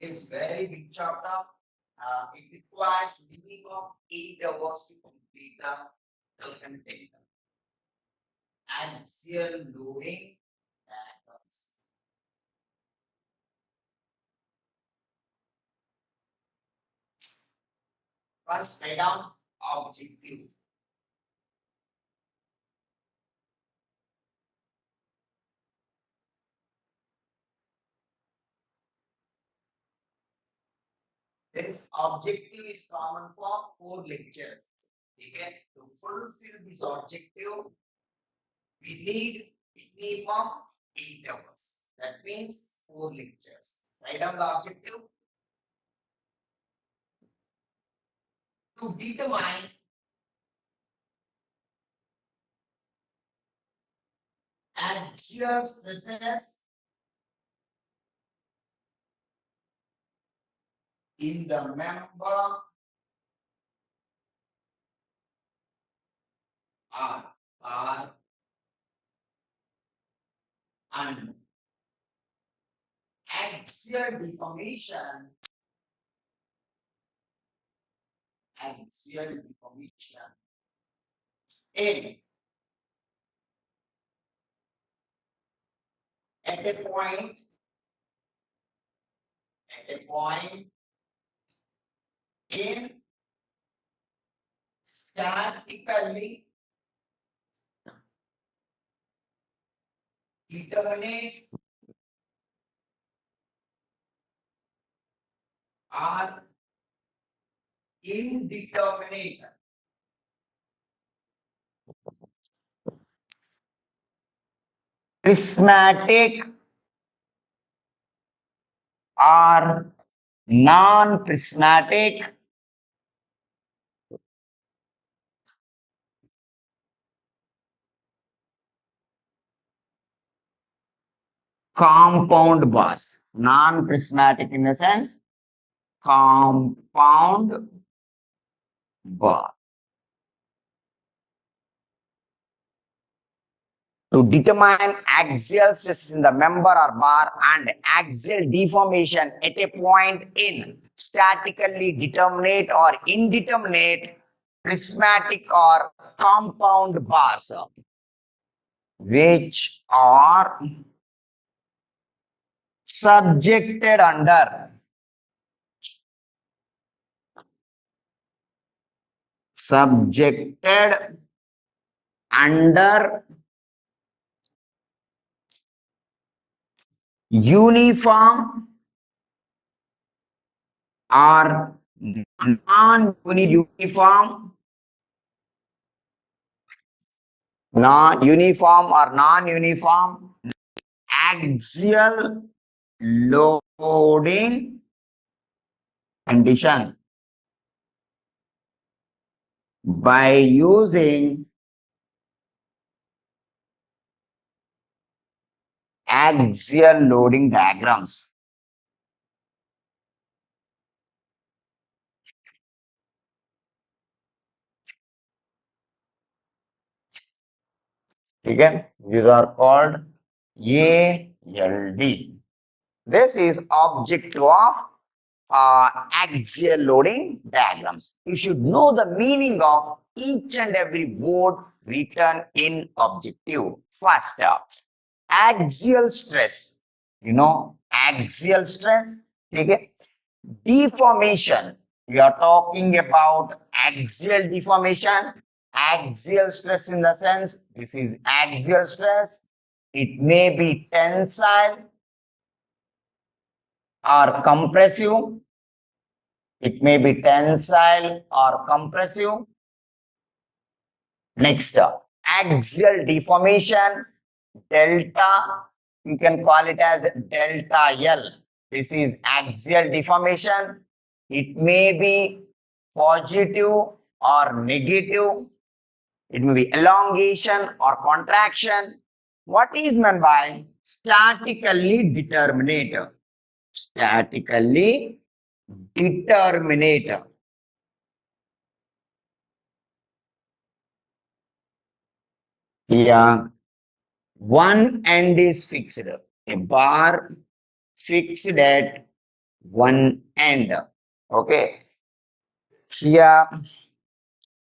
is very big chapter. It requires minimum 8 hours to complete the content. Axial loading diagrams. First, write down objective. This objective is common for 4 lectures. Okay, to fulfill this objective, we need minimum 8 hours. That means 4 lectures. Write down the objective. To determine axial stresses in the member are and axial deformation in at a point in statically determinate or indeterminate prismatic or non-prismatic compound bars. Non-prismatic in the sense compound bar. To determine axial stresses in the member or bar and axial deformation at a point in statically determinate or indeterminate prismatic or compound bars, which are subjected under uniform or non-uniform axial loading condition by using axial loading diagrams. Okay, these are called ALD. This is objective of axial loading diagrams. You should know the meaning of each and every word written in objective. First, axial stress. Axial stress. Okay. Deformation. We are talking about axial deformation. Axial stress in the sense, this is axial stress. It may be tensile or compressive. It may be tensile or compressive. Next, axial deformation, delta, you can call it as delta L. This is axial deformation. It may be positive or negative. It may be elongation or contraction. What is meant by statically determinate? Statically determinate. Yeah, one end is fixed. A bar fixed at one end. Okay. Here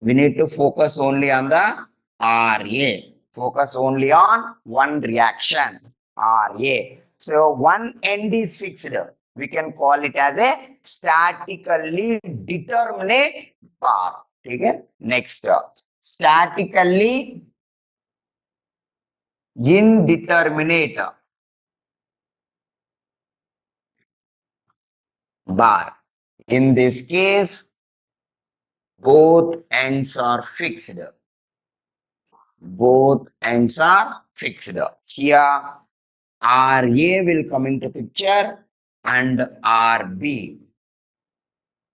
we need to focus only on the RA. Focus only on one reaction, RA. So one end is fixed. We can call it as a statically determinate bar. Okay. Next, statically indeterminate bar. In this case, both ends are fixed. Both ends are fixed. Here, RA will come into picture and RB.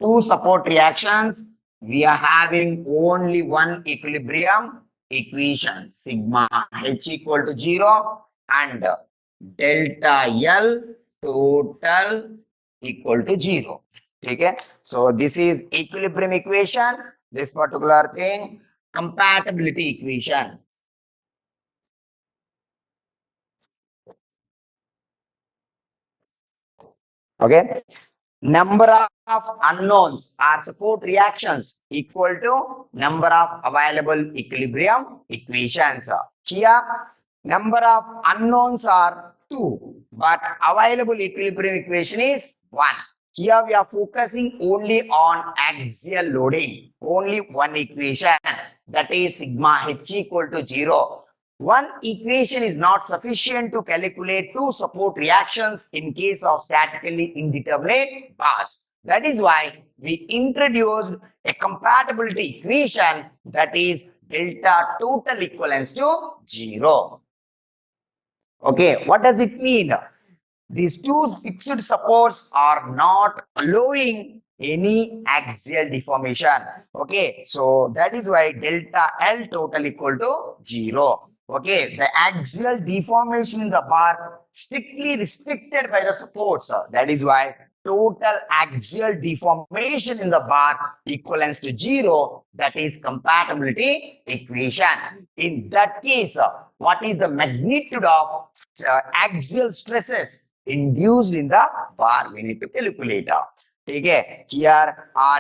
Two support reactions, we are having only one equilibrium equation, sigma H equal to 0 and delta L total equal to 0. Okay, so this is equilibrium equation, this particular thing, compatibility equation. Okay, number of unknowns or support reactions equal to number of available equilibrium equations. Here, number of unknowns are 2, but available equilibrium equation is 1. Here we are focusing only on axial loading, only one equation, that is sigma H equal to 0. One equation is not sufficient to calculate two support reactions in case of statically indeterminate bars. That is why we introduced a compatibility equation, that is delta total equivalence to 0. Okay, what does it mean? These two fixed supports are not allowing any axial deformation. Okay, so that is why delta L total equal to 0. Okay, the axial deformation in the bar strictly restricted by the supports. That is why total axial deformation in the bar equivalents to 0. That is compatibility equation. In that case, what is the magnitude of axial stresses induced in the bar? We need to calculate. Okay, here RA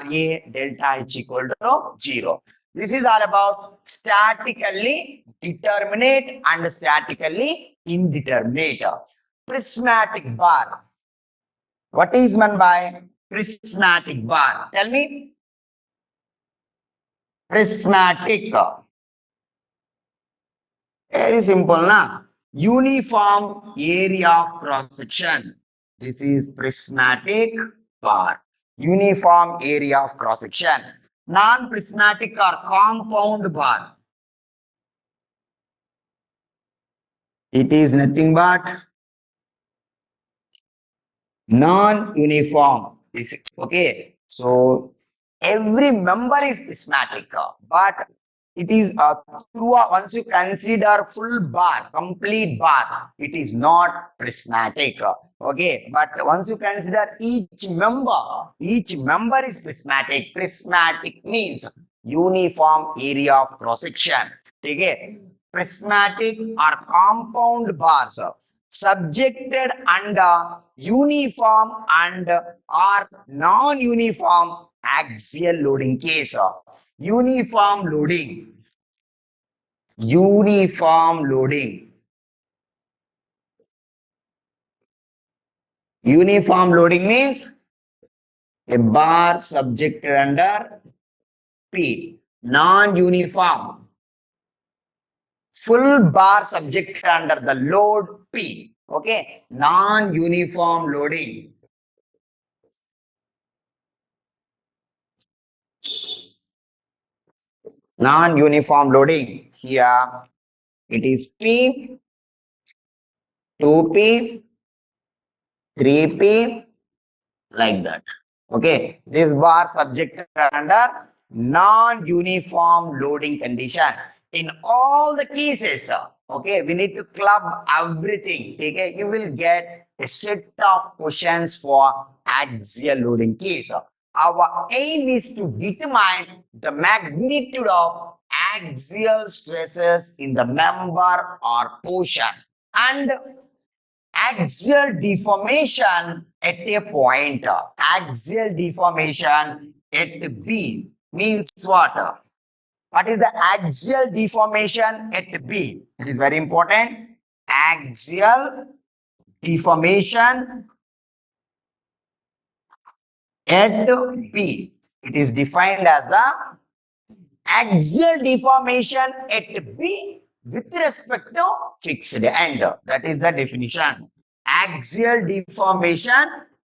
delta H equal to 0. This is all about statically determinate and statically indeterminate. Prismatic bar. What is meant by prismatic bar? Tell me. Prismatic. Very simple, na? Uniform area of cross section. This is prismatic bar. Uniform area of cross section. Non-prismatic or compound bar. It is nothing but non-uniform. Okay. So every member is prismatic, but it is through once you consider full bar, complete bar, it is not prismatic. Okay, but once you consider each member is prismatic. Prismatic means uniform area of cross section. Okay, prismatic or compound bars subjected under uniform and or non-uniform axial loading case. Uniform loading. Uniform loading. Uniform loading means a bar subjected under P. Non-uniform. Full bar subjected under the load P. Okay. Non-uniform loading. Non-uniform loading. Here it is P, 2P, 3P, like that. Okay, this bar subjected under non-uniform loading condition. In all the cases, okay, we need to club everything. Okay, you will get a set of questions for axial loading case. Our aim is to determine the magnitude of axial stresses in the member or portion, and axial deformation at a point. Axial deformation at B means what? What is the axial deformation at B? It is very important. Axial deformation at B. It is defined as the axial deformation at B with respect to fixed end. That is the definition. Axial deformation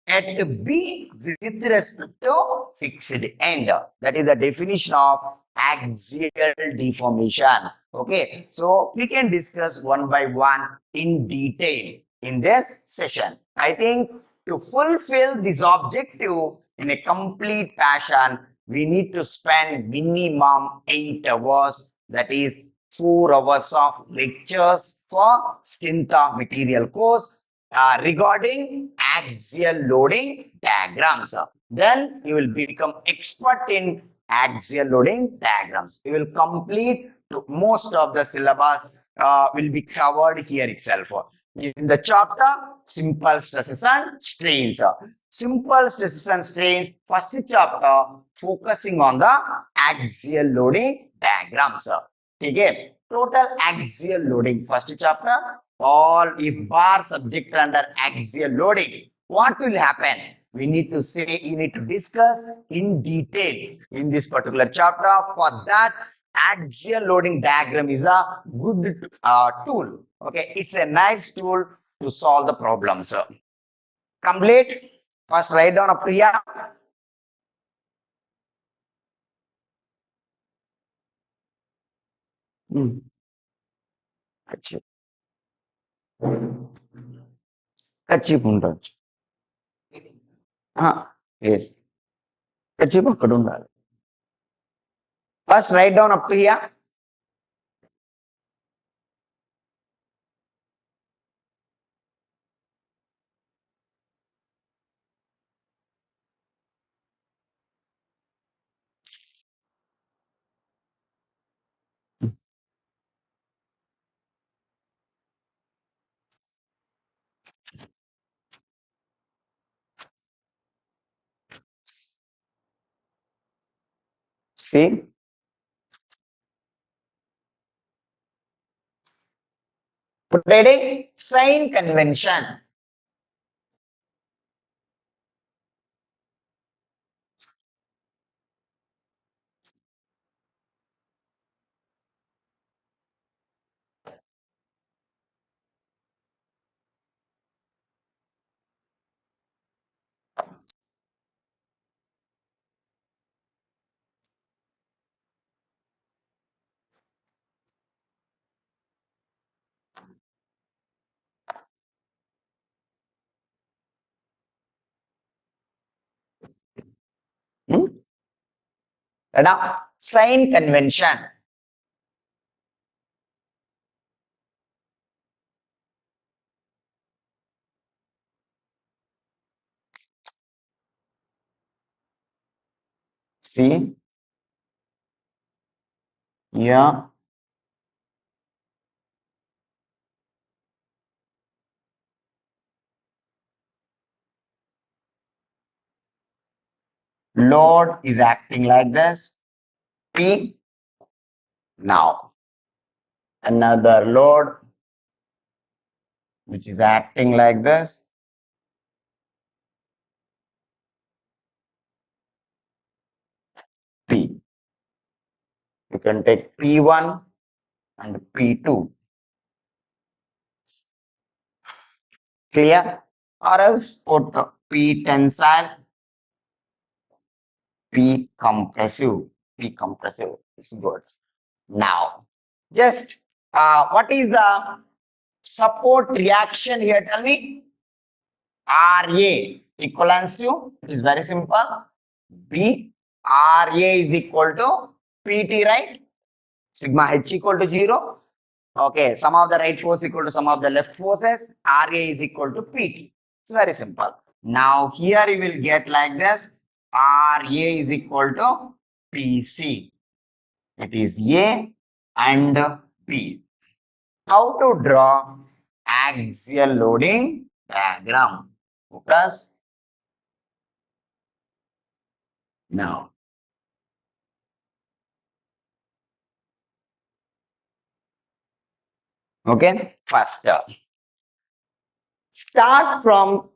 at B with respect to fixed end. That is the definition of axial deformation. Okay, so we can discuss one by one in detail in this session. I think to fulfill this objective in a complete fashion, we need to spend minimum 8 hours, that is 4 hours of lectures for strength of material course regarding axial loading diagrams. Then you will become expert in axial loading diagrams. You will complete most of the syllabus will be covered here itself. In the chapter, simple stresses and strains. Simple stresses and strains, first chapter focusing on the axial loading diagrams. Okay, total axial loading, first chapter, all if bar subject under axial loading, what will happen? We need to say, you need to discuss in detail in this particular chapter. For that, axial loading diagram is a good tool. Okay, it's a nice tool to solve the problems. Complete. First, write down up to here. Kerchief ఉండొచ్చు yes kerchief అక్కడ ఉండాలి first right down up to hear see reading sign convention. Sign convention. See, yeah, load is acting like this. P. Now, another load which is acting like this. P. You can take P1 and P2. Clear? Or else put P tensile, P compressive. P compressive. It's good. Now, just what is the support reaction here? Tell me. RA equivalents to, it is very simple. B, RA is equal to PT, right? Sigma H equal to 0. Okay, sum of the right force equal to sum of the left forces. RA is equal to PT. It's very simple. Now here you will get like this. RA is equal to PC. It is A and B. How to draw axial loading diagram. Focus now. Okay, first start from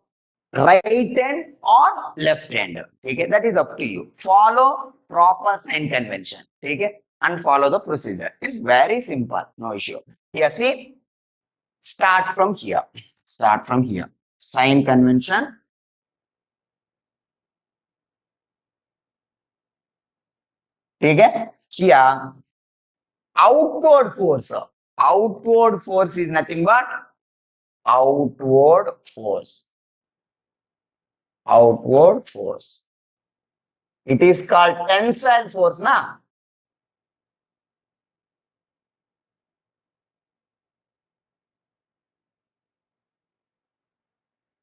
right hand or left hand. Okay, that is up to you. Follow proper sign convention. Okay, and follow the procedure. It's very simple, no issue. Here, see, start from here. Start from here. Sign convention. Okay, here outward force. Outward force is nothing but outward force. Outward force. It is called tensile force, na?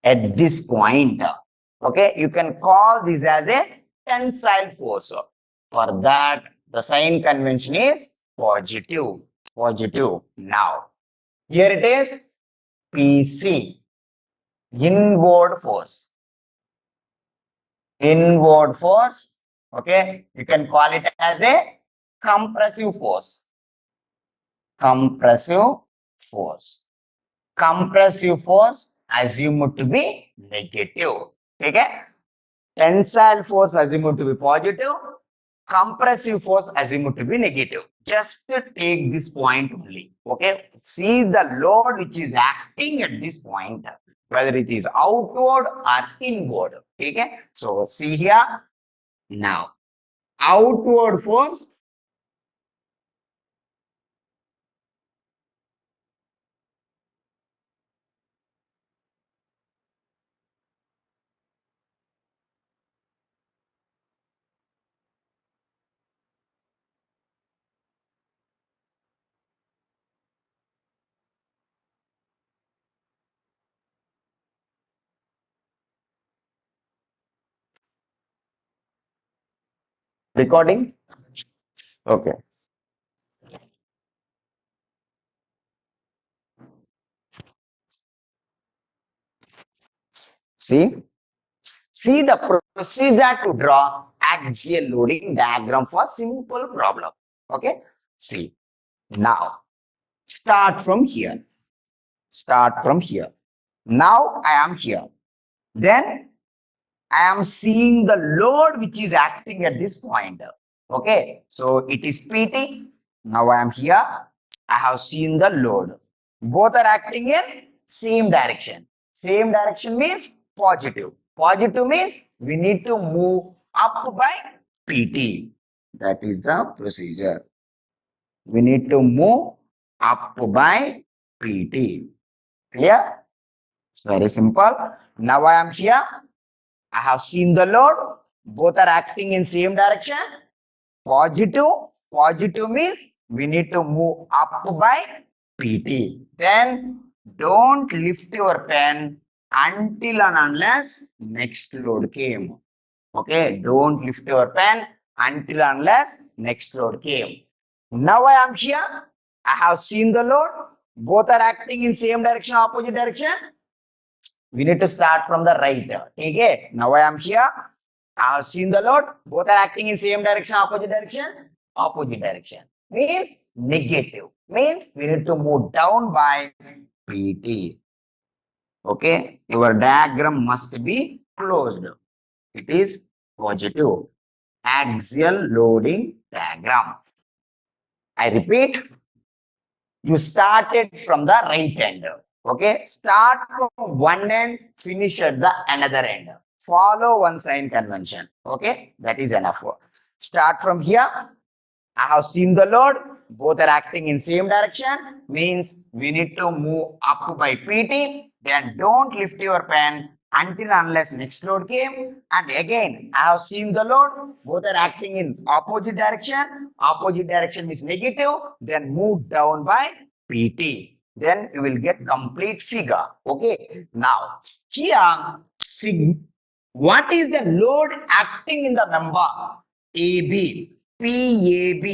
At this point, okay, you can call this as a tensile force. For that, the sign convention is positive. Positive. Now, here it is PC, inward force. Inward force, okay, you can call it as a compressive force. Compressive force. Compressive force assumed to be negative. Okay? Tensile force assumed to be positive. Compressive force assumed to be negative. Just take this point only. Okay? See the load which is acting at this point, whether it is outward or inward. Okay? So see here. Now, outward force. Recording. Okay. See? See the procedure to draw axial loading diagram for simple problem. Okay. See. Now, start from here. Start from here. Now I am here. Then I am seeing the load which is acting at this point. Okay. So it is PT. Now I am here. I have seen the load. Both are acting in same direction. Same direction means positive. Positive means we need to move up by PT. That is the procedure. We need to move up by PT. Clear? It's very simple. Now I am here. I have seen the load. Both are acting in same direction. Positive. Positive means we need to move up by PT. Then don't lift your pen until and unless next load came. Okay, don't lift your pen until unless next load came. Now I am here. I have seen the load. Both are acting in same direction, opposite direction. We need to start from the right. Okay, now I am here. I have seen the load. Both are acting in same direction, opposite direction. Opposite direction means negative. Means we need to move down by PT. Okay, your diagram must be closed. It is positive. Axial loading diagram. I repeat, you started from the right end. Okay, start from one end, finish at the another end. Follow one sign convention. Okay, that is enough. Start from here. I have seen the load. Both are acting in same direction. Means we need to move up by PT. Then don't lift your pen until unless next load came. And again, I have seen the load. Both are acting in opposite direction. Opposite direction is negative. Then move down by PT. Then you will get complete figure. Okay. Now, here, what is the load acting in the member AB? PAB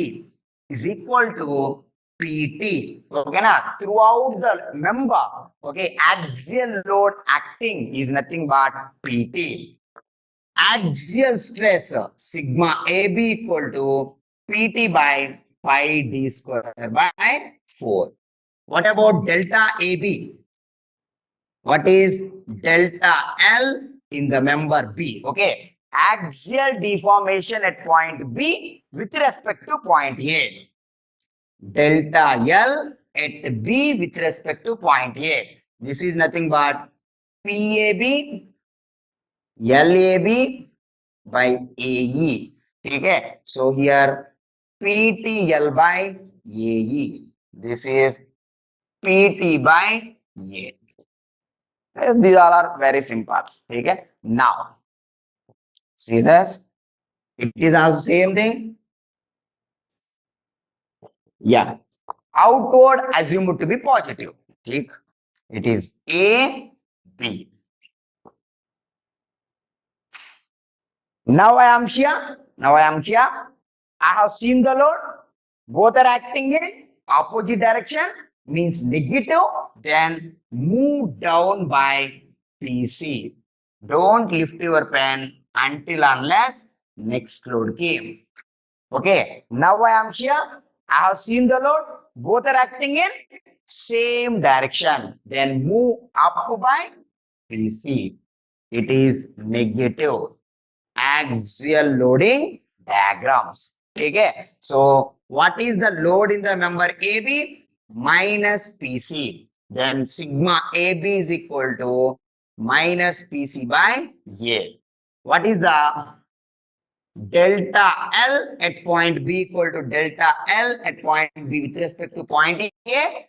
is equal to PT. Okay, na? Throughout the member, okay, axial load acting is nothing but PT. Axial stress, sigma AB equal to PT by pi d square by 4. What about delta AB? What is delta L in the member B? Okay. Axial deformation at point B with respect to point A. Delta L at B with respect to point A. This is nothing but PAB, LAB by AE. Okay. So here PTL by AE. This is PT by A. These all are very simple. Okay. Now, see this? It is also same thing. Yeah. Outward assumed to be positive. Click. It is A, B. Now I am here. Now I am here. I have seen the load. Both are acting in opposite direction, means negative. Then move down by PC. Don't lift your pen until unless next load came. Okay, now I am here. I have seen the load. Both are acting in same direction. Then move up by PC. It is negative axial loading diagrams. Okay, so what is the load in the member AB? Minus PC. Then sigma AB is equal to minus PC by A. What is the delta L at point B equal to delta L at point B with respect to point A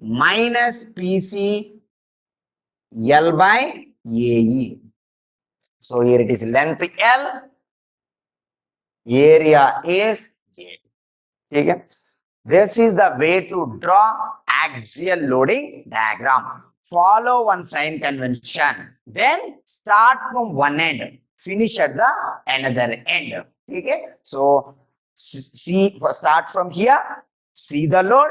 minus PC L by AE. So here it is length L, area is J. Okay. This is the way to draw axial loading diagram. Follow one sign convention. Then start from one end, finish at the another end. Okay. So see, start from here, see the load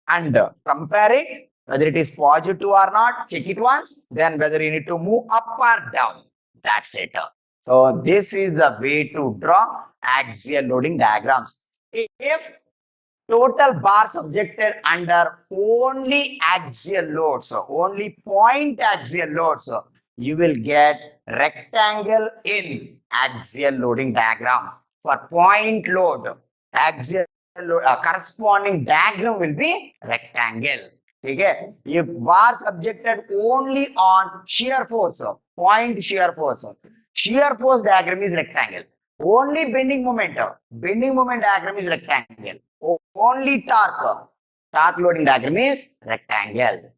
and compare it, whether it is positive or not, check it once, then whether you need to move up or down. That's it. So this is the way to draw axial loading diagrams. If total bar subjected under only axial loads, so only point axial loads, so you will get rectangle in axial loading diagram. For point load, axial load, corresponding diagram will be rectangle. Okay. If bar subjected only on shear force, point shear force diagram is rectangle. Only bending moment diagram is rectangle. Only torque loading diagram is rectangle.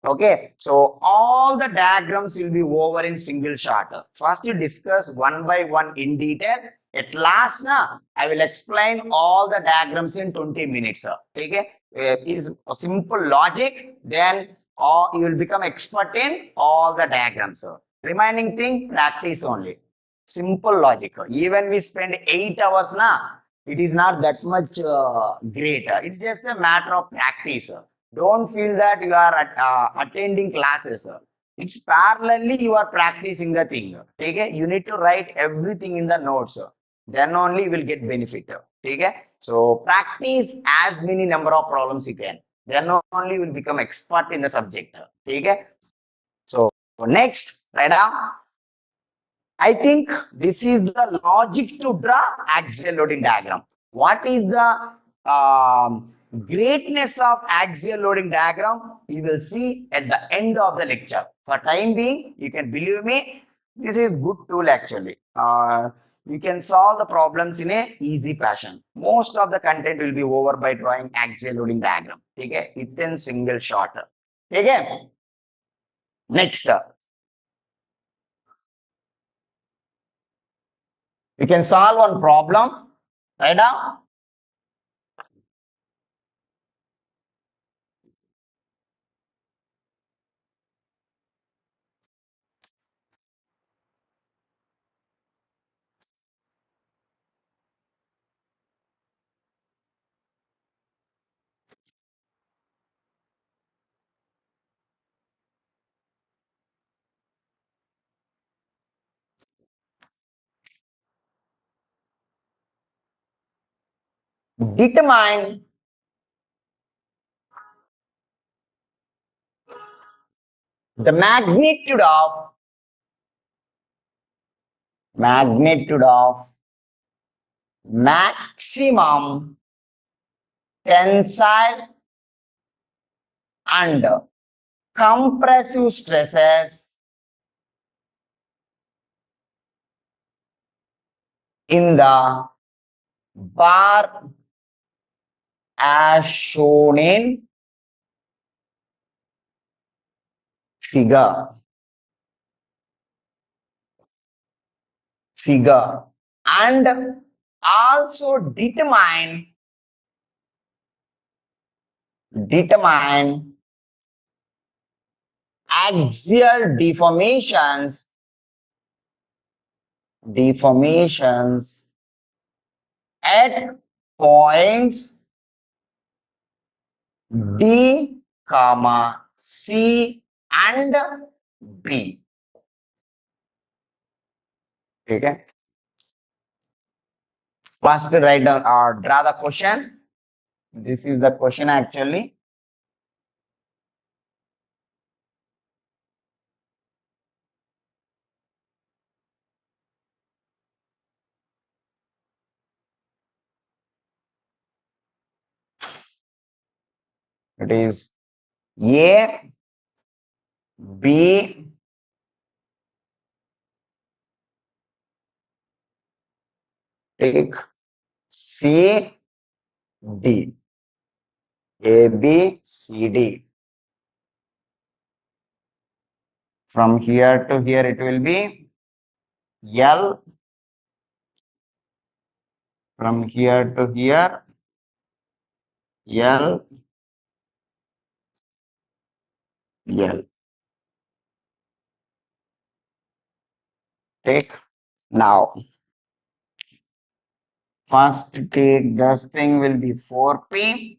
Okay, so all the diagrams will be over in single shot. First, you discuss one by one in detail. At last, I will explain all the diagrams in 20 minutes. Okay, it is a simple logic. Then you will become expert in all the diagrams. Remaining thing, practice only. Simple logic. Even we spend 8 hours, it is not that much great. It's just a matter of practice. Don't feel that you are attending classes. It's parallelly you are practicing the thing. Okay? You need to write everything in the notes. Then only you will get benefit. Okay? So practice as many number of problems you can. Then only you will become expert in the subject. Okay? So next, right now, I think this is the logic to draw axial loading diagram. What is the greatness of axial loading diagram? You will see at the end of the lecture. For time being, you can believe me, this is good tool actually. You can solve the problems in a easy fashion. Most of the content will be over by drawing axial loading diagram. Okay, within single shot. Okay, next. We can solve one problem right now. determine the magnitude of maximum tensile and compressive stresses in the bar as shown in figure. And also determine axial deformations at points D, comma C and B. Okay. First write down or draw the question. This is the question actually. It is A, B, take C, D. A, B, C, D. From here to here it will be L. From here to here L, L. Take now. First take this thing will be 4P.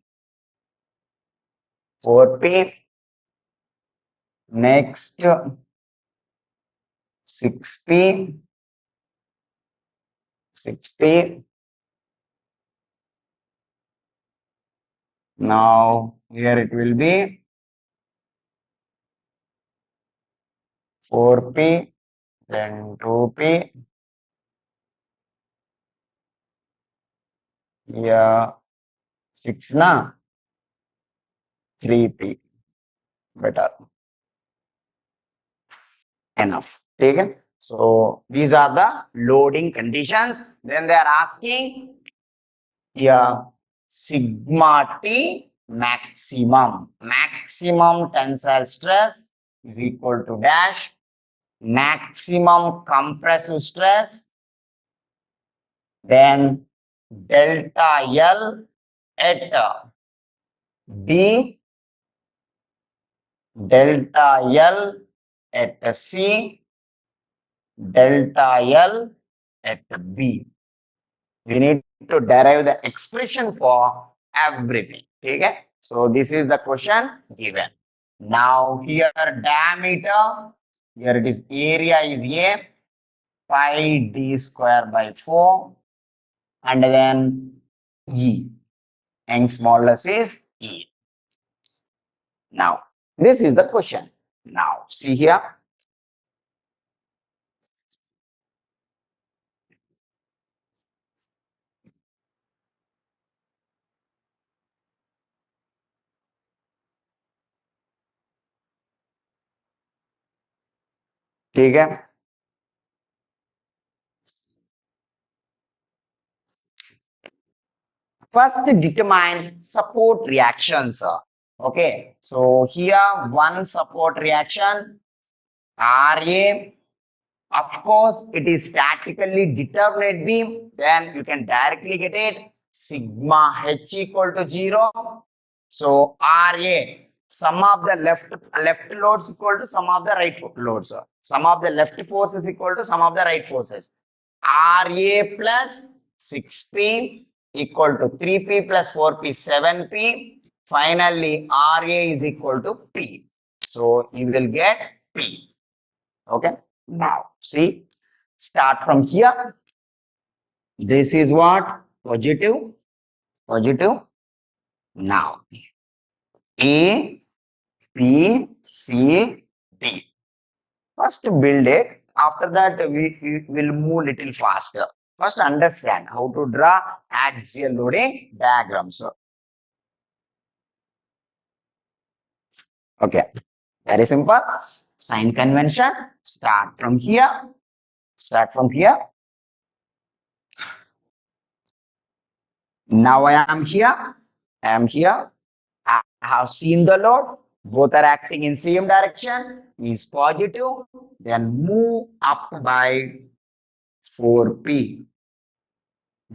4P. Next 6P. 6P. Now here it will be 4P, then 2P. Yeah, 6 na 3P. Better. Enough. Take it. So these are the loading conditions. Then they are asking, yeah, sigma T maximum tensile stress is equal to dash maximum compressive stress, then delta L at D, delta L at C, delta L at B. We need to derive the expression for everything. Okay? So this is the question given. Now here diameter, here it is area is A, pi d square by 4, and then E. Young's modulus is E. Now this is the question. Now see here. ठीक है. First determine support reactions. Okay, so here one support reaction RA. Of course, it is statically determinate beam. Then you can directly get it. Sigma H equal to 0. So RA, sum of the left loads equal to sum of the right loads. Sum of the left force is equal to sum of the right forces. RA plus 6P equal to 3P plus 4P 7P. Finally, RA is equal to P. So you will get P. Okay. Now see, start from here. This is what? Positive. Positive. Now, A, B, C, D. First build it. After that, we will move little faster. First understand how to draw axial loading diagrams. Okay, very simple. Sign convention. Start from here. Start from here. Now I am here. I am here. I have seen the load. Both are acting in same direction. Means positive. Then move up by 4p.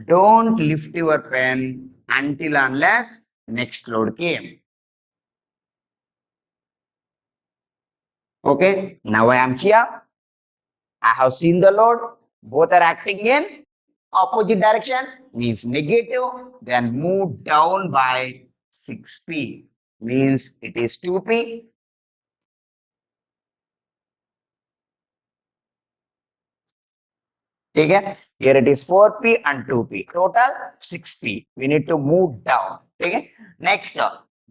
Don't lift your pen until unless next load came. Okay, now I am here. I have seen the load. Both are acting in opposite direction, means negative. Then move down by 6p, means it is 2p. Okay, here it is 4p and 2p. Total 6p. We need to move down. Okay, next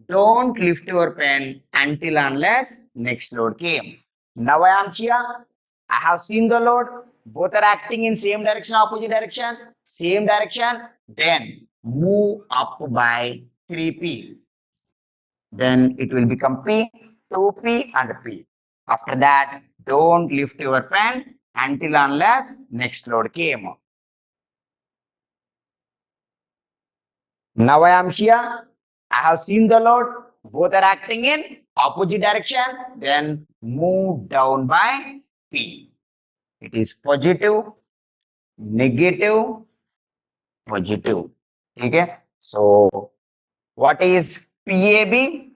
don't lift your pen until unless next load came. Now I am here. I have seen the load. Both are acting in same direction, opposite direction, same direction. Then move up by 3p. Then it will become p, 2p and p. After that, don't lift your pen until unless next load came. Now I am here. I have seen the load. Both are acting in opposite direction. Then move down by p. It is positive, negative, positive. Okay. So what is PAB?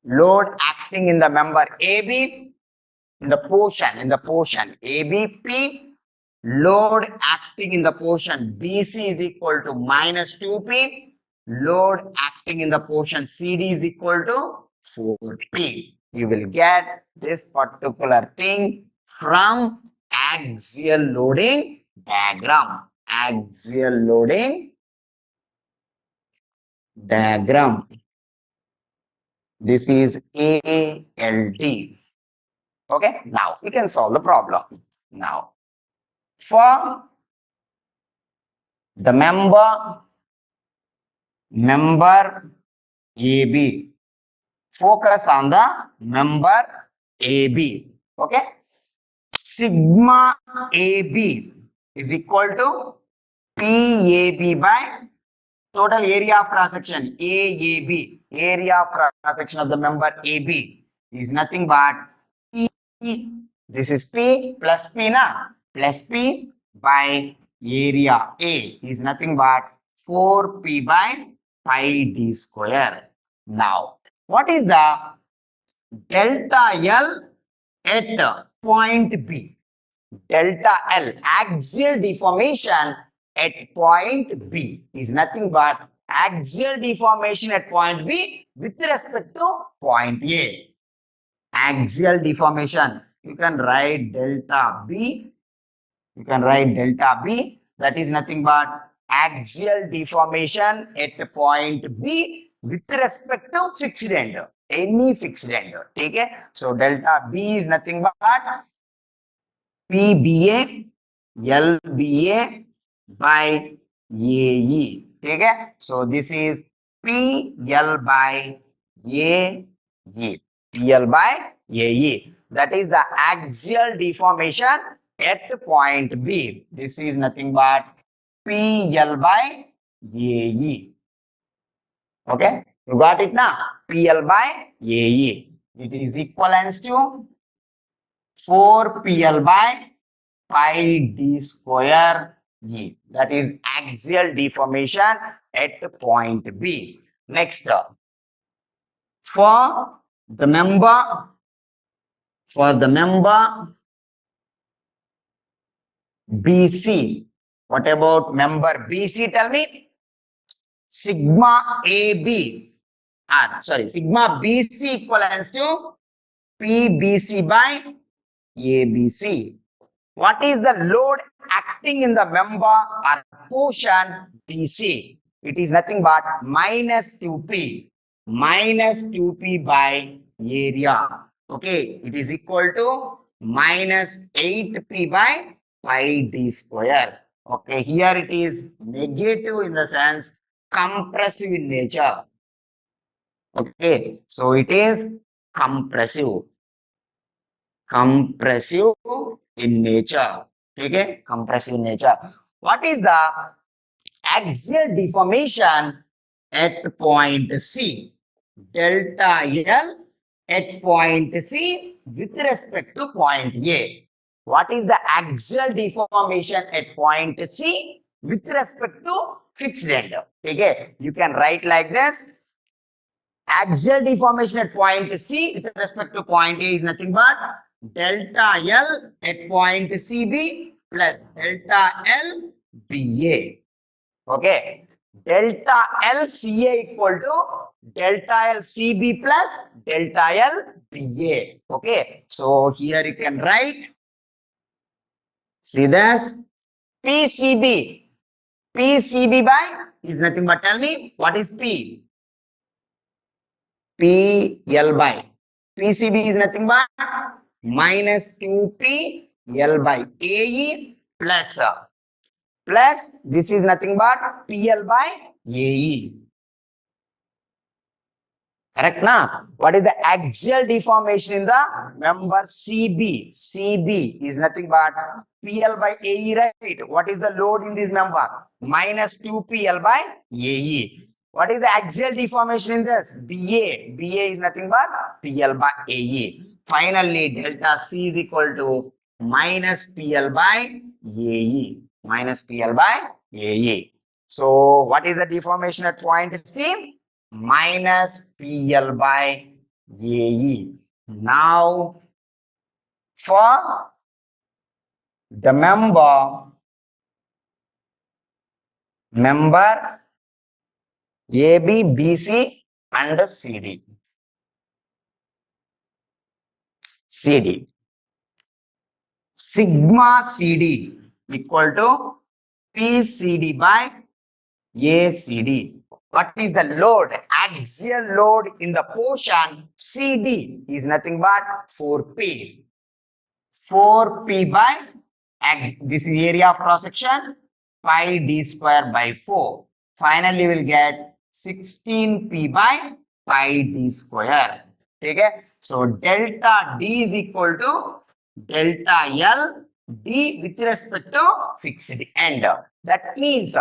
Load acting in the member AB in the portion ABP. Load acting in the portion BC is equal to minus 2P. Load acting in the portion CD is equal to 4P. You will get this particular thing from axial loading diagram. Axial loading diagram. This is ALD. Okay, now we can solve the problem. Now, for the member AB, focus on the member AB. Okay, sigma AB is equal to PAB by total area of cross section AAB. Area of cross section of the member AB is nothing but P. This is P plus P na, plus P by area A is nothing but 4P by pi d square. Now, what is the delta L at point B? Delta L, axial deformation at point B is nothing but axial deformation at point B with respect to point A. Axial deformation, you can write delta B. You can write delta B. That is nothing but axial deformation at point B with respect to fixed end. Any fixed end. Okay? So delta B is nothing but PBA LBA by AE. Okay? So this is PL by AE. PL by AE. That is the axial deformation at point B. This is nothing but PL by AE. Okay? You got it now? PL by AE. It is equivalent to 4PL by pi d square E. That is axial deformation at point B. Next, for the member BC. What about member BC? Tell me. Sigma AB. Sigma BC equivalents to PBC by ABC. What is the load acting in the member or portion BC? it is nothing but minus 2p by area. Okay, it is equal to minus 8p by pi d square. Okay, here it is negative in the sense compressive in nature. Okay, so it is compressive in nature. Okay, compressive in nature. What is the axial deformation at point C? Delta L at point C with respect to point A. What is the axial deformation at point C with respect to fixed end? Okay, you can write like this. Axial deformation at point C with respect to point A is nothing but delta L at point CB plus delta L BA. Okay. Delta L CA equal to delta L CB plus delta L BA. Okay. So here you can write, see this, PCB. PCB by is nothing but, tell me what is P? PL by. PCB is nothing but minus 2P L by AE plus this is nothing but PL by AE. Correct na? What is the axial deformation in the member CB? CB is nothing but PL by AE, right? What is the load in this member? Minus 2PL by AE. What is the axial deformation in this? BA. BA is nothing but PL by AE. Finally, delta C is equal to minus PL by AE. Minus PL by AE. So, what is the deformation at point C? Minus PL by AE. Now, for the member AB, BC and CD. Sigma CD equal to PCD by ACD. What is the load? Axial load in the portion CD is nothing but 4P. 4P by X. This is area of cross section, pi d square by 4. Finally, we'll get 16P by pi d square. Okay? So, delta D is equal to delta L D with respect to fixed end. That means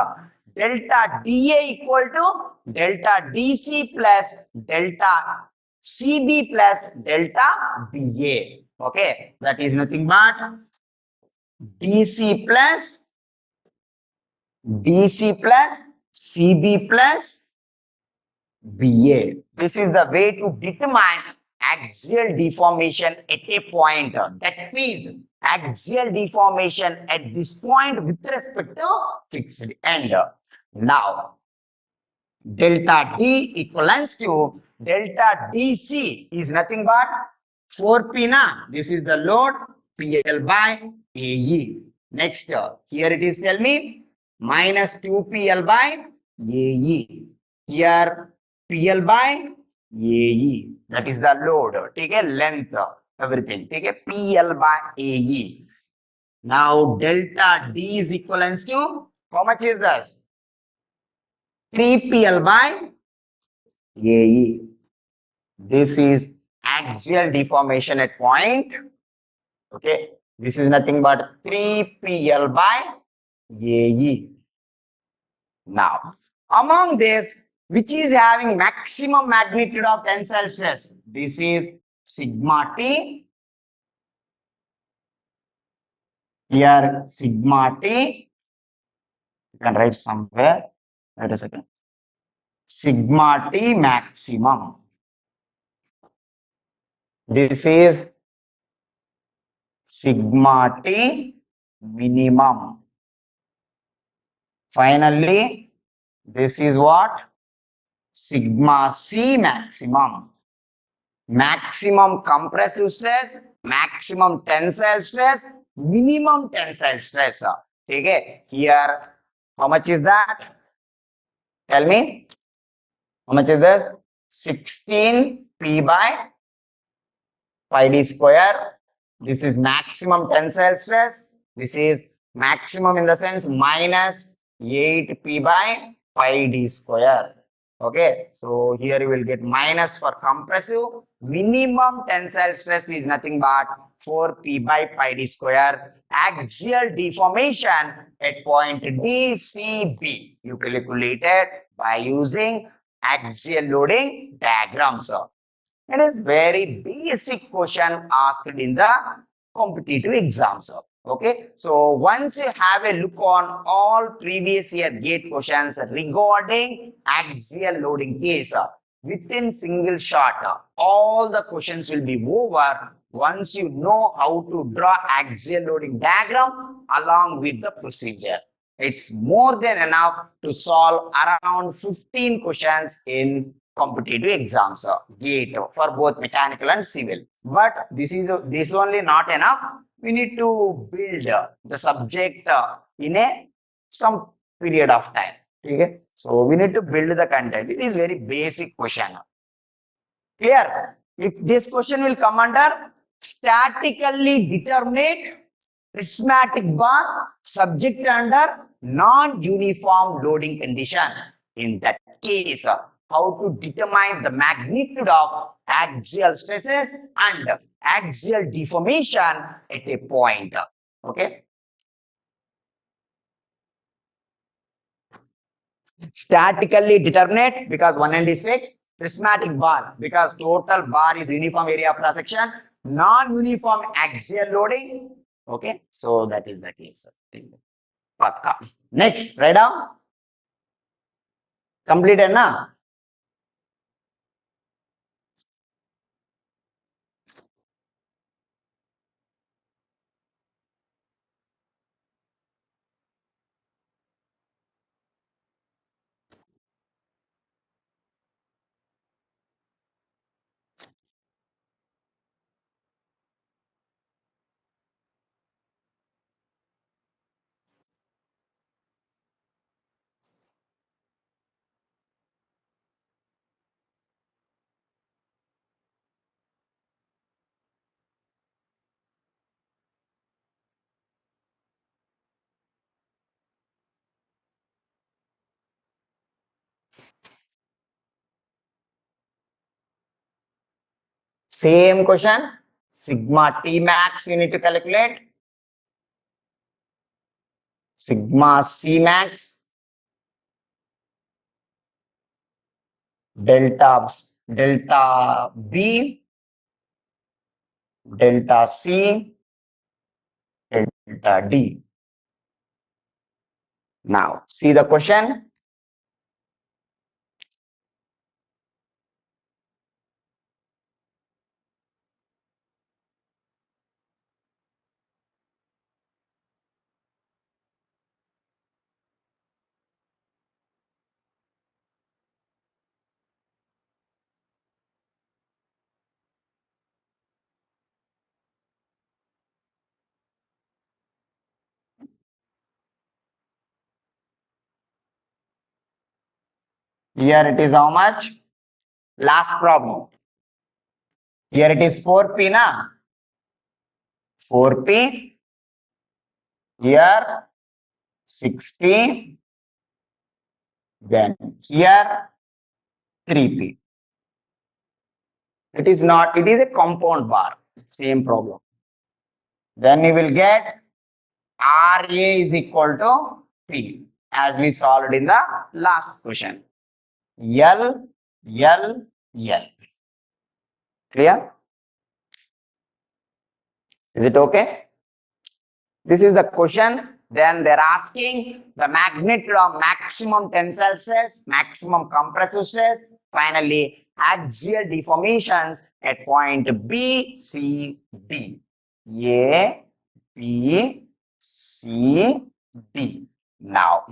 delta DA equal to delta DC plus delta CB plus delta BA. Okay, that is nothing but DC plus CB plus BA. This is the way to determine axial deformation at a point. That means axial deformation at this point with respect to fixed end. Now, delta D equivalents to delta DC is nothing but 4P na. This is the load PL by AE. Next, here it is, tell me, minus 2PL by AE. Here PL by AE. That is the load. Take a length, everything. Take a PL by AE. Now delta D is equivalents to, how much is this? 3PL by AE. This is axial deformation at point. Okay. This is nothing but 3PL by AE. Now, among this, which is having maximum magnitude of tensile stress? This is sigma T. Here, sigma T. You can write somewhere. Wait a second. Sigma T maximum. This is sigma T minimum. Finally, this is what? Sigma C maximum. Maximum compressive stress, maximum tensile stress, minimum tensile stress. Okay, here, how much is that? Tell me, how much is this? 16 p by pi d square. This is maximum tensile stress. This is maximum in the sense minus 8 p by pi d square. Okay, so here you will get minus for compressive. Minimum tensile stress is nothing but 4 p by pi d square. Axial deformation at point DCB. You calculate it by using axial loading diagrams. It is very basic question asked in the competitive exams. Okay, so once you have a look on all previous year gate questions regarding axial loading case, within single shot, all the questions will be over once you know how to draw axial loading diagram along with the procedure. It's more than enough to solve around 15 questions in competitive exams, gate for both mechanical and civil. But this only not enough. We need to build the subject in a some period of time. Okay? So we need to build the content. It is very basic question. Clear? If this question will come under statically determinate prismatic bar subject under non-uniform loading condition. In that case, how to determine the magnitude of axial stresses and axial deformation at a point. Okay. Statically determinate because one end is fixed. Prismatic bar because total bar is uniform area of cross section. Non-uniform axial loading. Okay. So that is the case. Pakka. Next, write down. Completed na? Same question. Sigma T max you need to calculate. Sigma C max. Delta B. Delta C. Delta D. Now, see the question. Here it is how much? Last problem. Here it is 4P na? 4P. Here 6P. Then here 3P. It is not, it is a compound bar. Same problem. Then you will get RA is equal to P as we solved in the last question. L, L, L. Clear? Is it okay? This is the question. Then they're asking the magnitude of maximum tensile stress, maximum compressive stress, finally axial deformations at point B, C, D. A, B, C, D. Now,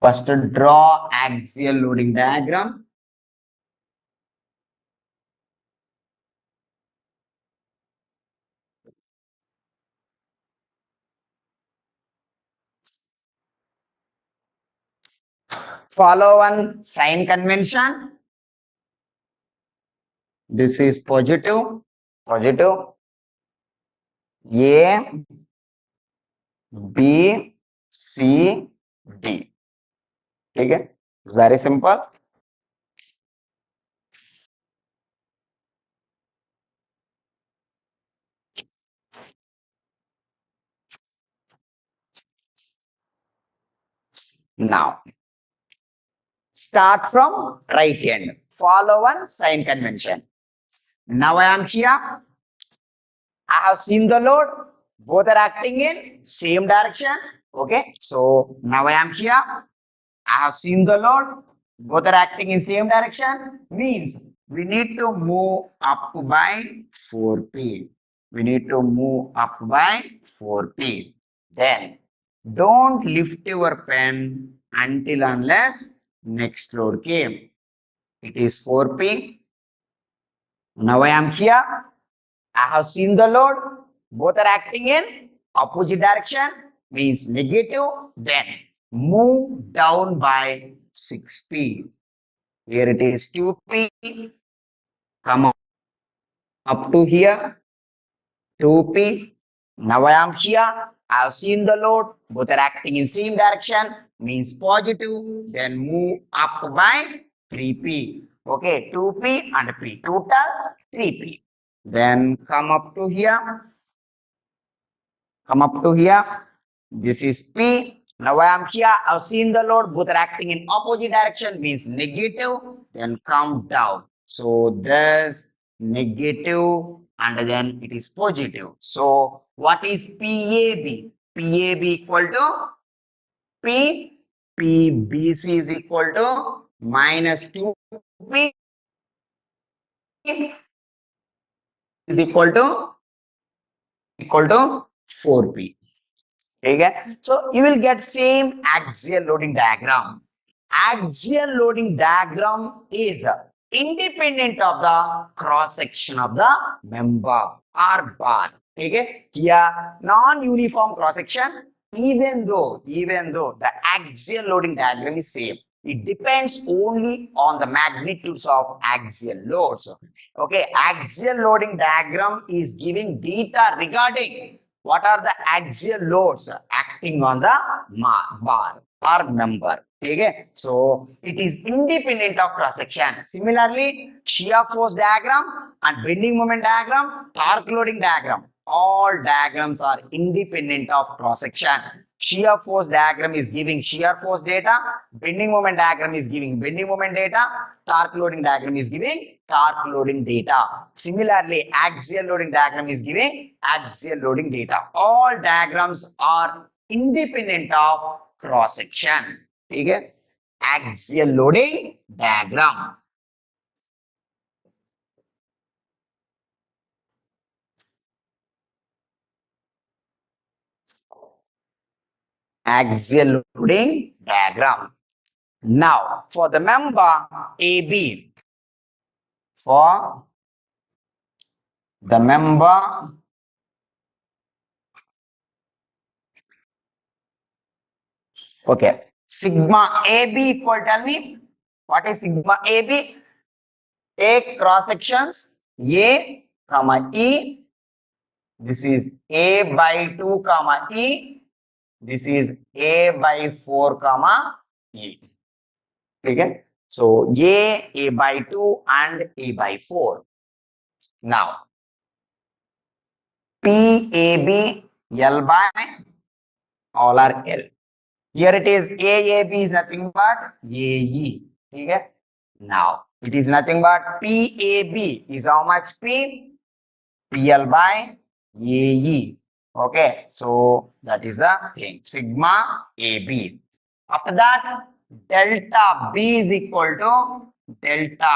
first draw axial loading diagram. Follow one sign convention. This is positive, positive. A, B, C, D. Okay, it's very simple. Now, start from right hand. Follow one sign convention. Now I am here. I have seen the load. Both are acting in same direction. Okay. So now I am here. I have seen the load. Both are acting in same direction. Means we need to move up by 4p. We need to move up by 4p. Then don't lift your pen until unless next load came. It is 4p. Now I am here. I have seen the load. Both are acting in opposite direction, means negative. Then move down by 6p. Here it is 2p. Come up to here, 2p. Now I am here. I have seen the load. Both are acting in same direction, means positive. Then move up by 3p. Okay, 2p and p. Total 3p. Then come up to here. Come up to here. This is P. Now I am here. I've seen the load. Both are acting in opposite direction, means negative. Then come down. So this negative and then it is positive. So what is PAB? PAB equal to P. PBC is equal to minus 2P is equal to 4P. Okay, so you will get same axial loading diagram. Axial loading diagram is independent of the cross section of the member or bar. Okay, here non-uniform cross section. Even though the axial loading diagram is same, it depends only on the magnitudes of axial loads. Okay, axial loading diagram is giving data regarding what are the axial loads acting on the bar or member. Okay, so it is independent of cross section. Similarly, shear force diagram and bending moment diagram, torque loading diagram, all diagrams are independent of cross section. Shear force diagram is giving shear force data, bending moment diagram is giving bending moment data, torque loading diagram is giving torque loading data. Similarly, axial loading diagram is giving axial loading data. All diagrams are independent of cross section. Okay, axial loading diagram. Axial loading diagram. Now, for the member AB, for the member okay, sigma AB equal, tell me what is sigma AB? Take cross sections A comma E. This is A by 2 comma E. This is A by 4 comma E. Okay, so A by 2 and A by 4. Now PAB L by all are L. Here it is AAB is nothing but AE. Okay. Now it is nothing but PAB is how much P? PL by AE. Okay. So that is the thing. Sigma AB. After that, delta B is equal to delta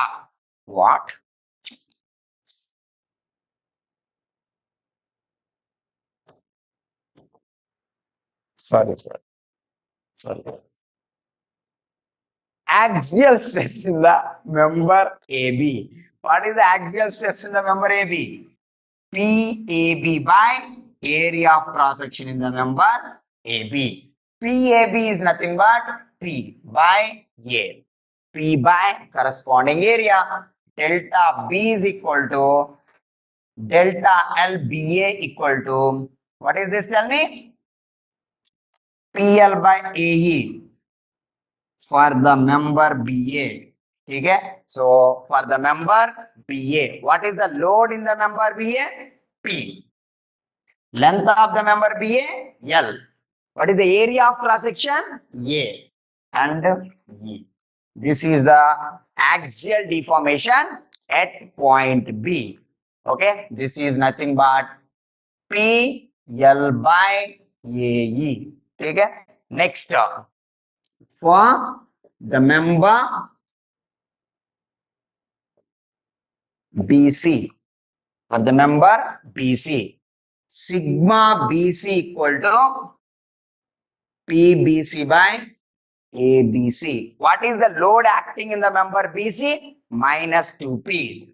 what? Sorry. Axial stress in the member AB. What is the axial stress in the member AB? PAB by area of cross section in the member AB. PAB is nothing but P by A. P by corresponding area. Delta B is equal to delta LBA equal to, what is this? Tell me. PL by AE for the member BA. Okay? So for the member BA, what is the load in the member BA? P. Length of the member BA? L. What is the area of cross section? A and E. This is the axial deformation at point B. Okay, this is nothing but P L by AE. Okay, next for the member BC, for the member BC, sigma BC equal to PBC by ABC. What is the load acting in the member BC? Minus 2P.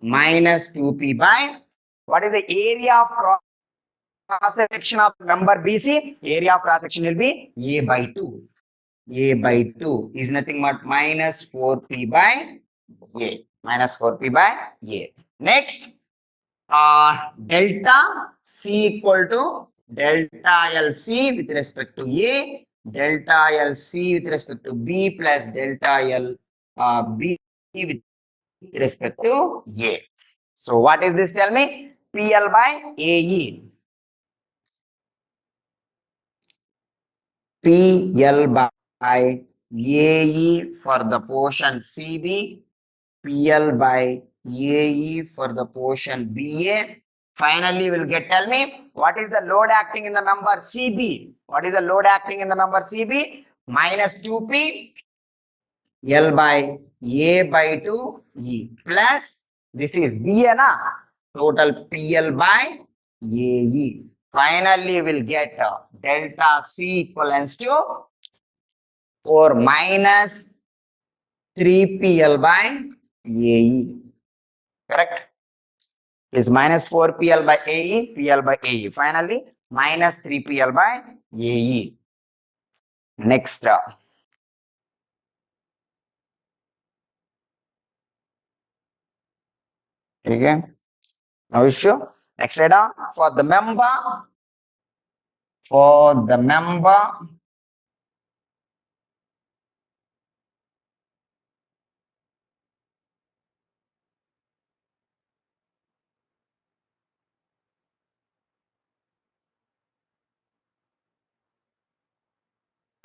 Minus 2P by, what is the area of cross section of member BC? Area of cross section will be A by 2. A by 2 is nothing but minus 4P by A. Minus 4P by A. Next, delta C equal to delta LC with respect to A, delta LC with respect to B plus delta L B with respect to A. So what is this? Tell me. PL by AE. PL by AE for the portion CB. PL by AE for the portion BA. Finally, we'll get, tell me, what is the load acting in the member CB? What is the load acting in the member CB? Minus 2P L by A by 2 E plus, this is BA na, total PL by AE. Finally, we'll get delta C equivalents to 4 minus 3PL by AE. Correct? Is minus 4PL by AE, PL by AE. Finally, minus 3PL by AE. Next. Okay. Now issue. Next data for the member. For the member.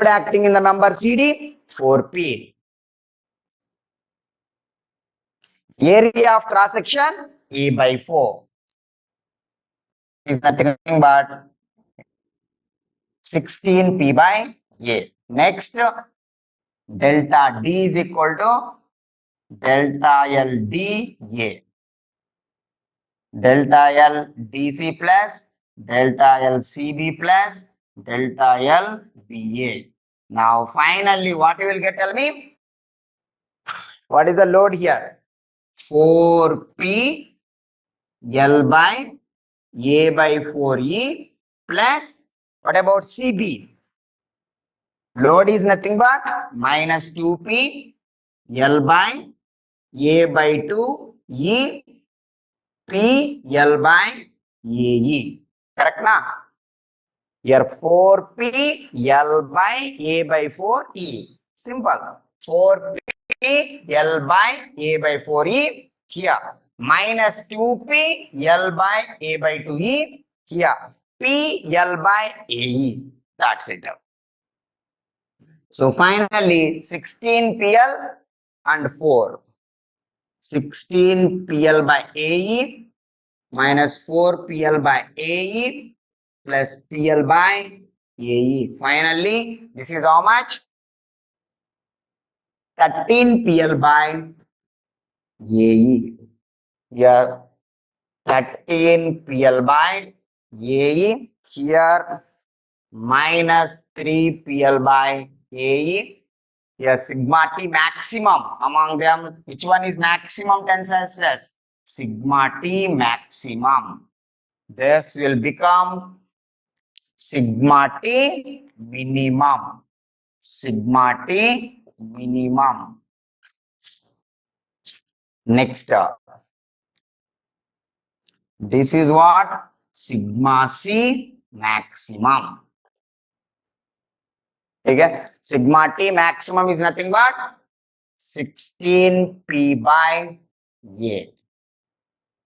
Acting in the member CD, 4P. Area of cross section, E by 4. Is nothing but 16P by A. Next, delta D is equal to delta L D A. Delta L DC plus delta L CB plus delta L BA. Now, finally, what you will get? Tell me. What is the load here? 4P L by A by 4E plus, what about CB? Load is nothing but minus 2P L by A by 2 E P L by AE. Correct na? Here 4P L by A by 4E. Simple. 4P L by A by 4E here. Minus 2P L by A by 2E here. P L by AE. That's it. So finally 16PL and 4. 16PL by AE minus 4PL by AE plus PL by AE. Finally, this is how much? 13PL by AE. Here, 13PL by AE. Here, minus 3PL by AE. Here, sigma T maximum among them. Which one is maximum tensile stress? Sigma T maximum. This will become sigma T minimum. Sigma T minimum. Next, this is what? Sigma C maximum. Okay? Sigma T maximum is nothing but 16 P by A.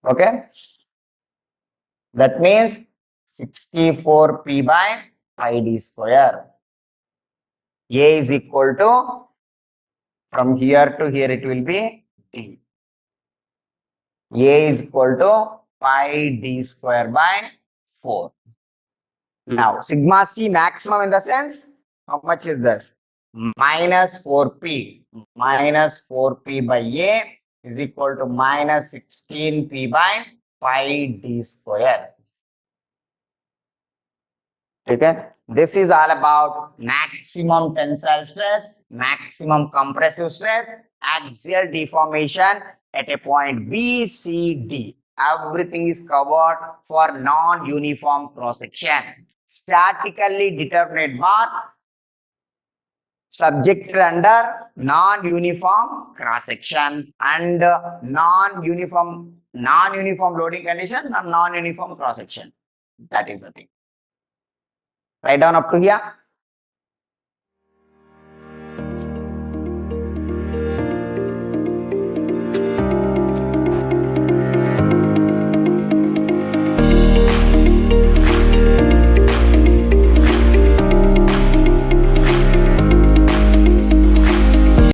Okay? That means 64 P by pi d square. A is equal to, from here to here it will be D. A is equal to pi d square by 4. Now, sigma C maximum in the sense, how much is this? Minus 4p. Minus 4p by A is equal to minus 16p by pi d square. Okay? This is all about maximum tensile stress, maximum compressive stress, axial deformation at a point B, C, D. Everything is covered for non-uniform cross-section. Statically determinate bar subjected under non-uniform cross-section and non-uniform loading condition and non-uniform cross-section. That is the thing. Write down up to here.